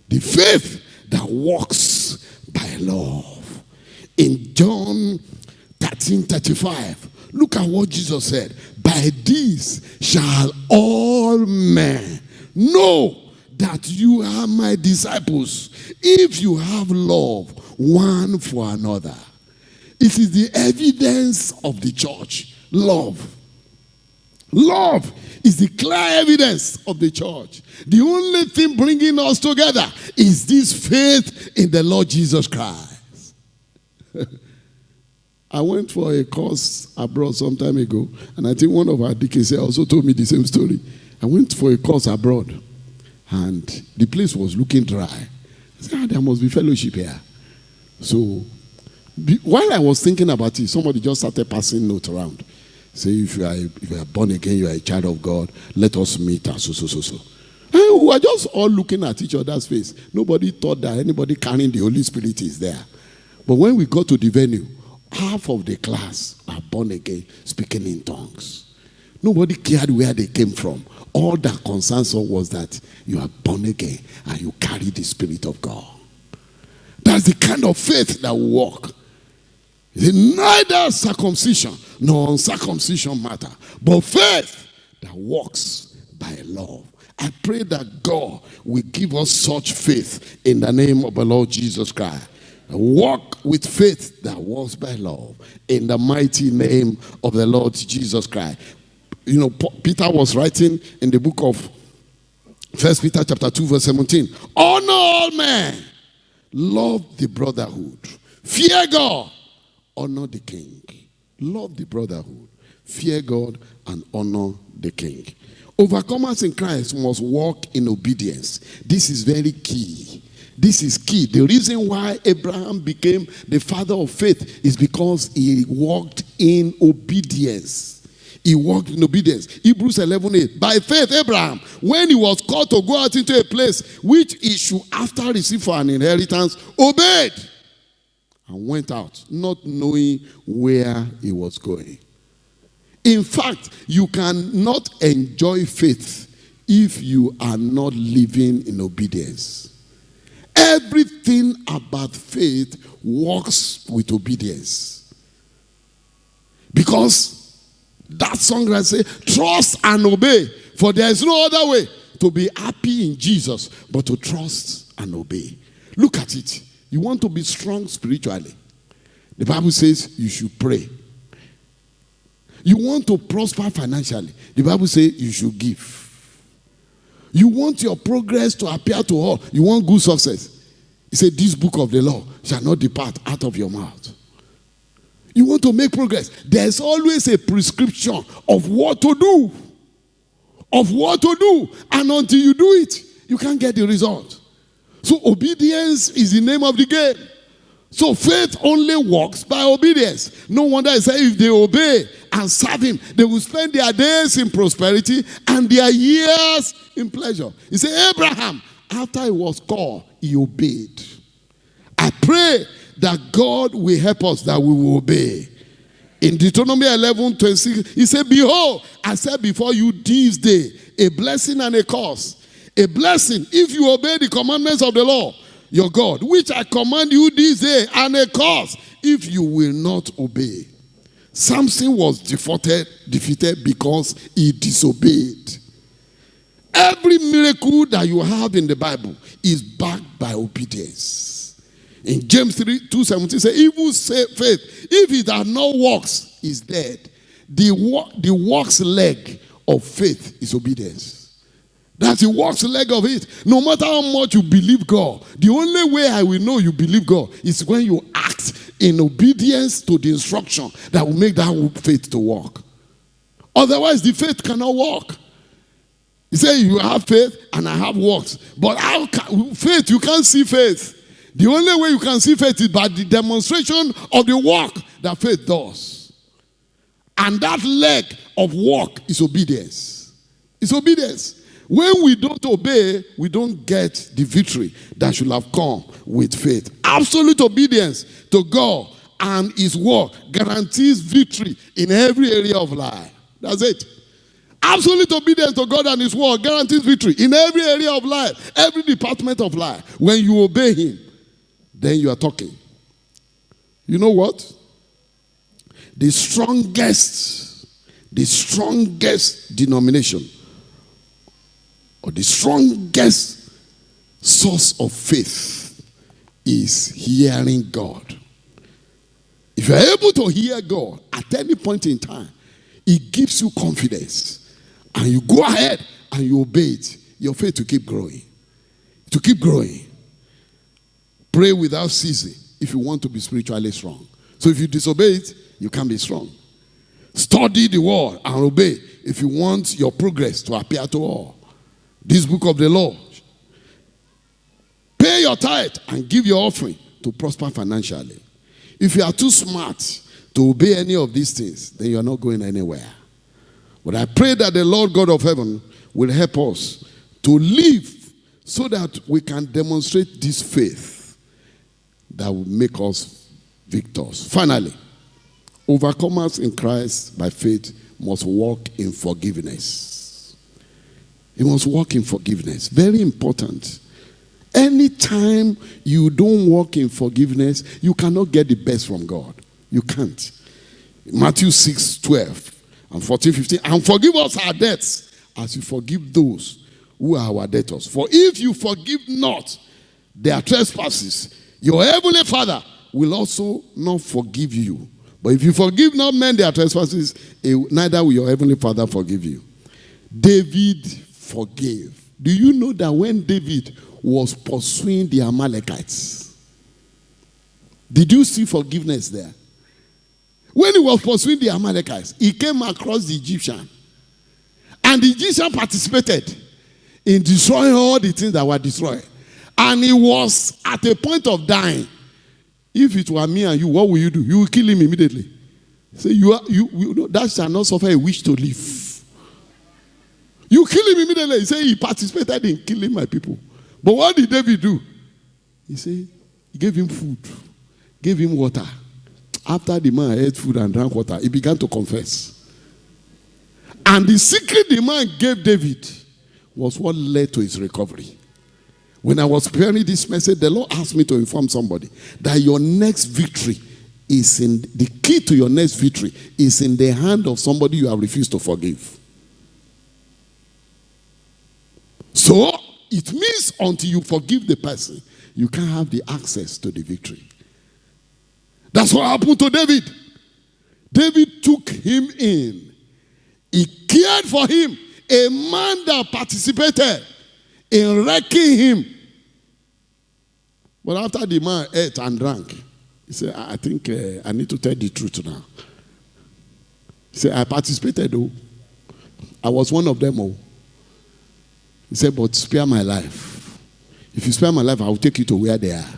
The faith that walks by love. In John 13:35, look at what Jesus said. By this shall all men know that you are my disciples, if you have love one for another. It is the evidence of the church. Love. Love is the clear evidence of the church. The only thing bringing us together is this faith in the Lord Jesus Christ. I went for a course abroad some time ago, and I think one of our deacons also told me the same story. I went for a course abroad, and the place was looking dry. I said, there must be fellowship here. So, while I was thinking about it, somebody just started passing notes around. Say, if you are born again, you are a child of God, let us meet and so. And we were just all looking at each other's face. Nobody thought that anybody carrying the Holy Spirit is there. But when we got to the venue, half of the class are born again, speaking in tongues. Nobody cared where they came from. All that concerns us was that you are born again and you carry the Spirit of God. That's the kind of faith that will work. Neither circumcision nor uncircumcision matter, but faith that works by love. I pray that God will give us such faith in the name of the Lord Jesus Christ. Walk with faith that works by love in the mighty name of the Lord Jesus Christ. You know, Peter was writing in the book of 1 Peter chapter 2 verse 17. Honor all men. Love the brotherhood. Fear God. Honor the king. Love the brotherhood. Fear God and honor the king. Overcomers in Christ must walk in obedience. This is very key. This is key. The reason why Abraham became the father of faith is because he walked in obedience. He walked in obedience. Hebrews 11:8. By faith, Abraham, when he was called to go out into a place which he should after receive for an inheritance, obeyed and went out, not knowing where he was going. In fact, you cannot enjoy faith if you are not living in obedience. Everything about faith works with obedience. Because that songwriter says, trust and obey, for there is no other way to be happy in Jesus but to trust and obey. Look at it. You want to be strong spiritually. The Bible says you should pray. You want to prosper financially. The Bible says you should give. You want your progress to appear to all. You want good success. He said, this book of the law shall not depart out of your mouth. You want to make progress. There's always a prescription of what to do. Of what to do. And until you do it, you can't get the result. So obedience is the name of the game. So faith only works by obedience. No wonder he said if they obey and serve him, they will spend their days in prosperity and their years in pleasure. He said, Abraham, after he was called, he obeyed. I pray that God will help us that we will obey. In Deuteronomy 11:26, he said, behold, I set before you this day a blessing and a curse. A blessing if you obey the commandments of the Lord your God, which I command you this day, and a curse if you will not obey. Samson was defeated because he disobeyed. Every miracle that you have in the Bible is backed by obedience. In James 2:17 says, even faith, if it has no works, is dead. The works leg of faith is obedience. That's the works leg of it. No matter how much you believe God, the only way I will know you believe God is when you act in obedience to the instruction that will make that faith to work. Otherwise, the faith cannot work. He said, you have faith and I have works. But faith, you can't see faith. The only way you can see faith is by the demonstration of the work that faith does. And that leg of work is obedience. It's obedience. When we don't obey, we don't get the victory that should have come with faith. Absolute obedience to God and his word guarantees victory in every area of life. That's it. Absolute obedience to God and his word guarantees victory in every area of life, every department of life. When you obey him, then you are talking. You know what? The strongest denomination or the strongest source of faith is hearing God. If you are able to hear God at any point in time, it gives you confidence. And you go ahead and you obey it. Your faith will keep growing. To keep growing. Pray without ceasing if you want to be spiritually strong. So if you disobey it, you can't be strong. Study the word and obey if you want your progress to appear to all. This book of the law. Pay your tithe and give your offering to prosper financially. If you are too smart to obey any of these things, then you are not going anywhere. But I pray that the Lord God of heaven will help us to live so that we can demonstrate this faith that will make us victors. Finally, overcomers in Christ by faith must walk in forgiveness. You must walk in forgiveness. Very important. Anytime you don't walk in forgiveness, you cannot get the best from God. You can't. Matthew 6:12 and 14:15. And forgive us our debts as you forgive those who are our debtors. For if you forgive not their trespasses, your heavenly Father will also not forgive you. But if you forgive not men their trespasses, neither will your heavenly Father forgive you. David forgave. Do you know that when David was pursuing the Amalekites, did you see forgiveness there? When he was pursuing the Amalekites, he came across the Egyptian. And the Egyptian participated in destroying all the things that were destroyed. And he was at a point of dying. If it were me and you, what will you do? You will kill him immediately. Say, that shall not suffer a wish to live. You kill him immediately. He said he participated in killing my people. But what did David do? He said he gave him food, gave him water. After the man ate food and drank water, he began to confess. And the secret the man gave David was what led to his recovery. When I was preparing this message, the Lord asked me to inform somebody that your next victory is in, the key to your next victory is in the hand of somebody you have refused to forgive. So, it means until you forgive the person, you can't have the access to the victory. That's what happened to David. David took him in. He cared for him. A man that participated in wrecking him. But after the man ate and drank, he said, I think I need to tell the truth now. He said, I participated though. I was one of them all. He said, but spare my life. If you spare my life, I will take you to where they are.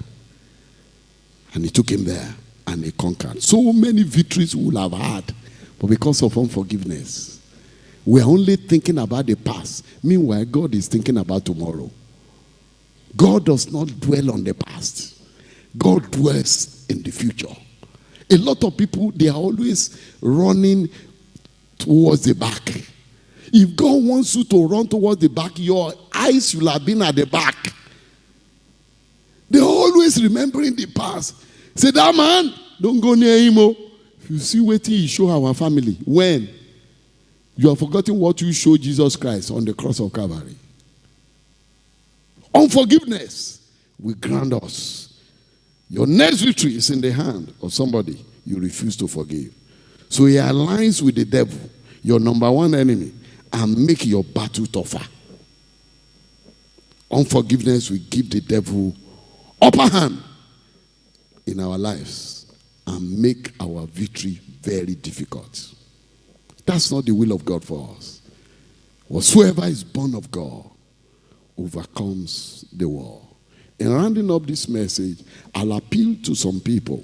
And he took him there and he conquered. So many victories we will have had, but because of unforgiveness, we are only thinking about the past. Meanwhile, God is thinking about tomorrow. God does not dwell on the past. God dwells in the future. A lot of people, they are always running towards the back. If God wants you to run towards the back, your eyes will have been at the back. They're always remembering the past. Say, that man, don't go near him. If you see what he show our family, when you have forgotten what you showed Jesus Christ on the cross of Calvary. Unforgiveness will grant us. Your next victory is in the hand of somebody you refuse to forgive. So he aligns with the devil, your number one enemy, and make your battle tougher. Unforgiveness will give the devil upper hand in our lives and make our victory very difficult. That's not the will of God for us. Whatsoever is born of God overcomes the world. In rounding up this message, I'll appeal to some people.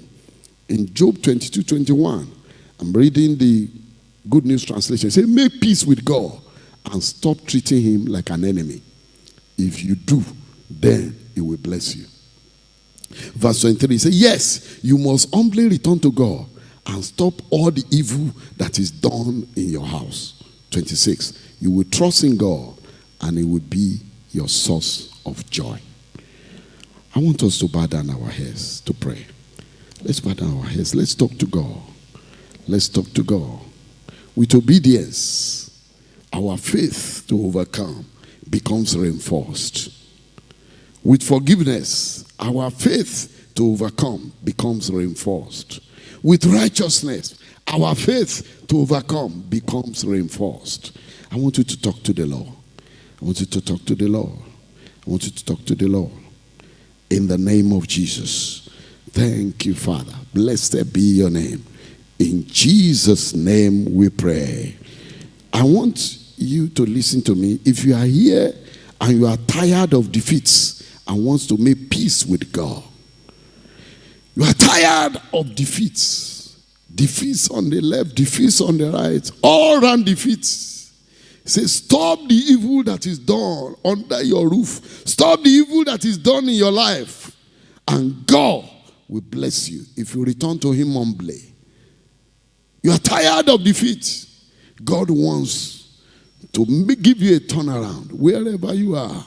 In Job 22:21, I'm reading the Good News Translation. It says, make peace with God and stop treating him like an enemy. If you do, then he will bless you. Verse 23 says, yes, you must humbly return to God and stop all the evil that is done in your house. 26, you will trust in God and it will be your source of joy. I want us to bow down our heads to pray. Let's bow down our heads. Let's talk to God. Let's talk to God. With obedience, our faith to overcome becomes reinforced. With forgiveness, our faith to overcome becomes reinforced. With righteousness, our faith to overcome becomes reinforced. I want you to talk to the Lord. I want you to talk to the Lord. I want you to talk to the Lord. In the name of Jesus. Thank you, Father. Blessed be your name. In Jesus' name we pray. I want you to listen to me. If you are here and you are tired of defeats and wants to make peace with God, you are tired of defeats. Defeats on the left, defeats on the right, all around defeats. Say, stop the evil that is done under your roof. Stop the evil that is done in your life. And God will bless you if you return to him humbly. You are tired of defeat. God wants to give you a turnaround wherever you are.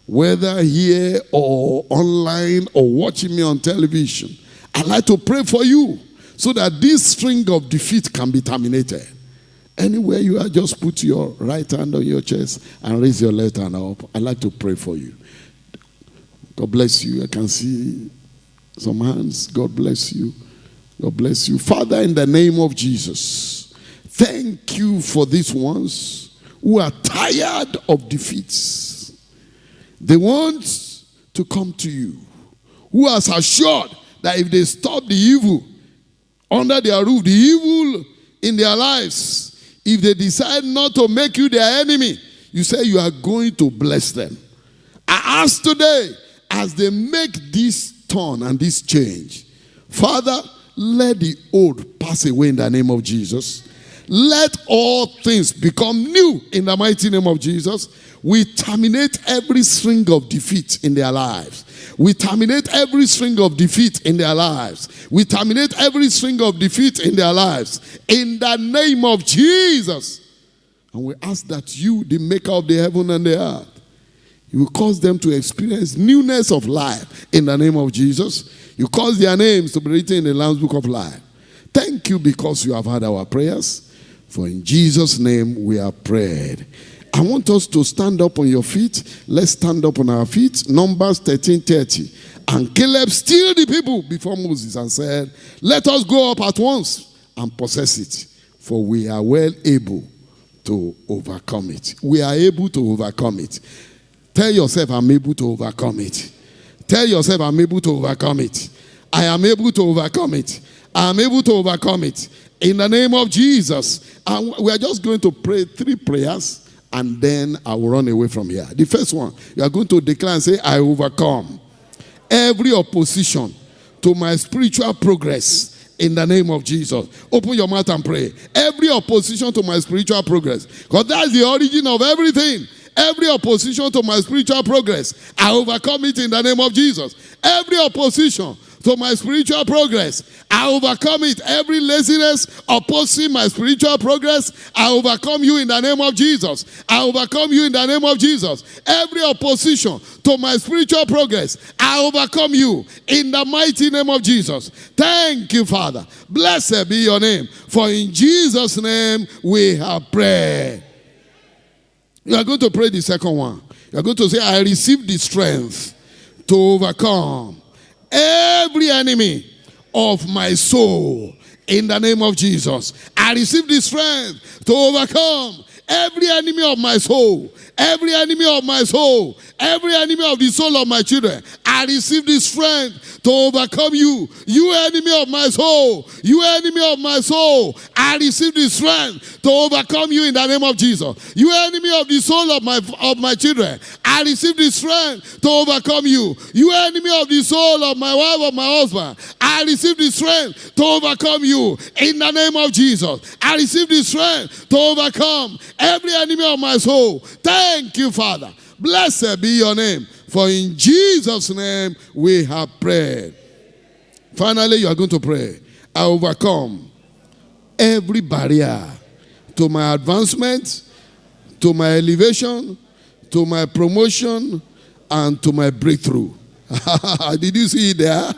Whether here or online or watching me on television. I'd like to pray for you so that this string of defeat can be terminated. Anywhere you are, just put your right hand on your chest and raise your left hand up. I'd like to pray for you. God bless you. I can see some hands. God bless you. God bless you. Father, in the name of Jesus, thank you for these ones who are tired of defeats. They want to come to you. Who are assured that if they stop the evil under their roof, the evil in their lives, if they decide not to make you their enemy, you say you are going to bless them. I ask today, as they make this turn and this change, Father, let the old pass away in the name of Jesus. Let all things become new in the mighty name of Jesus. We terminate every string of defeat in their lives. We terminate every string of defeat in their lives. We terminate every string of defeat in their lives. In the name of Jesus. And we ask that you, the maker of the heaven and the earth, you will cause them to experience newness of life in the name of Jesus. You cause their names to be written in the Lamb's Book of Life. Thank you because you have heard our prayers. For in Jesus' name we are prayed. I want us to stand up on your feet. Let's stand up on our feet. Numbers 13:30. And Caleb stilled the people before Moses and said, let us go up at once and possess it, for we are well able to overcome it. We are able to overcome it. Tell yourself, I'm able to overcome it. Tell yourself, I'm able to overcome it. I am able to overcome it. I am able to overcome it. In the name of Jesus. And we are just going to pray 3 prayers, and then I will run away from here. The first one, you are going to declare and say, I overcome every opposition to my spiritual progress. In the name of Jesus. Open your mouth and pray. Every opposition to my spiritual progress. Because that's the origin of everything. Every opposition to my spiritual progress, I overcome it in the name of Jesus. Every opposition to my spiritual progress, I overcome it. Every laziness opposing my spiritual progress, I overcome you in the name of Jesus. I overcome you in the name of Jesus. Every opposition to my spiritual progress, I overcome you in the mighty name of Jesus. Thank you, Father. Blessed be your name. For in Jesus' name we have prayed. You are going to pray the second one. You are going to say, I receive the strength to overcome every enemy of my soul in the name of Jesus. I receive the strength to overcome every enemy of my soul, every enemy of my soul, every enemy of the soul of my children. I receive the strength to overcome you, you enemy of my soul, you enemy of my soul. I receive the strength to overcome you in the name of Jesus. You enemy of the soul of my children. I receive the strength to overcome you. You enemy of the soul of my wife or my husband. I receive the strength to overcome you in the name of Jesus. I receive the strength to overcome every enemy of my soul. Thank you, Father. Blessed be your name. For in Jesus' name we have prayed. Finally, you are going to pray. I overcome every barrier to my advancement, to my elevation, to my promotion, and to my breakthrough. Did you see it there?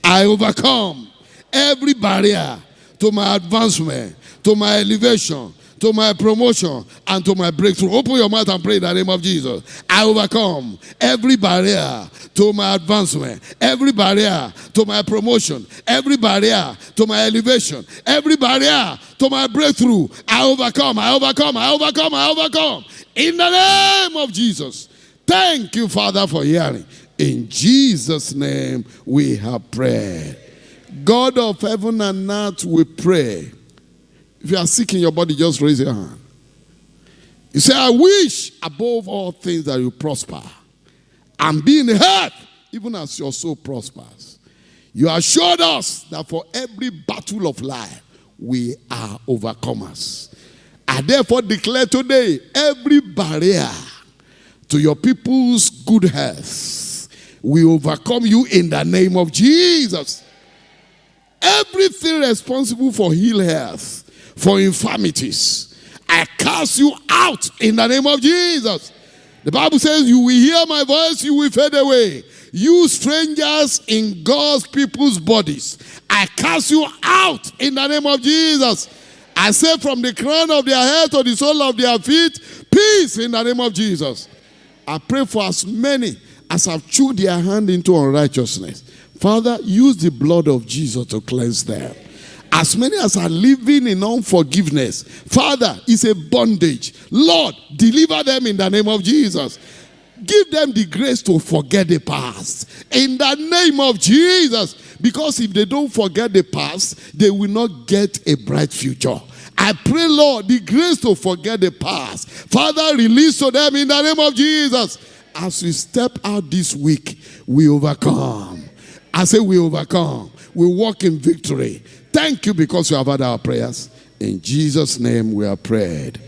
I overcome every barrier to my advancement, to my elevation, to my promotion, and to my breakthrough. Open your mouth and pray in the name of Jesus. I overcome every barrier to my advancement, every barrier to my promotion, every barrier to my elevation, every barrier to my breakthrough. I overcome, I overcome, I overcome, I overcome. In the name of Jesus. Thank you, Father, for hearing. In Jesus' name we have prayed. God of heaven and earth, we pray. If you are sick in your body, just raise your hand. You say, I wish above all things that you prosper and be in health, even as your soul prospers. You assured us that for every battle of life, we are overcomers. I therefore declare today, every barrier to your people's good health, we overcome you in the name of Jesus. Everything responsible for ill health, for infirmities, I cast you out in the name of Jesus. The Bible says, you will hear my voice, you will fade away. You strangers in God's people's bodies, I cast you out in the name of Jesus. I say from the crown of their head to the sole of their feet, peace in the name of Jesus. I pray for as many as have chewed their hand into unrighteousness. Father, use the blood of Jesus to cleanse them. As many as are living in unforgiveness, Father, it's a bondage. Lord, deliver them in the name of Jesus. Give them the grace to forget the past. In the name of Jesus. Because if they don't forget the past, they will not get a bright future. I pray, Lord, the grace to forget the past. Father, release to them in the name of Jesus. As we step out this week, we overcome. I say we overcome. We walk in victory. Thank you because you have heard our prayers. In Jesus' name we are prayed.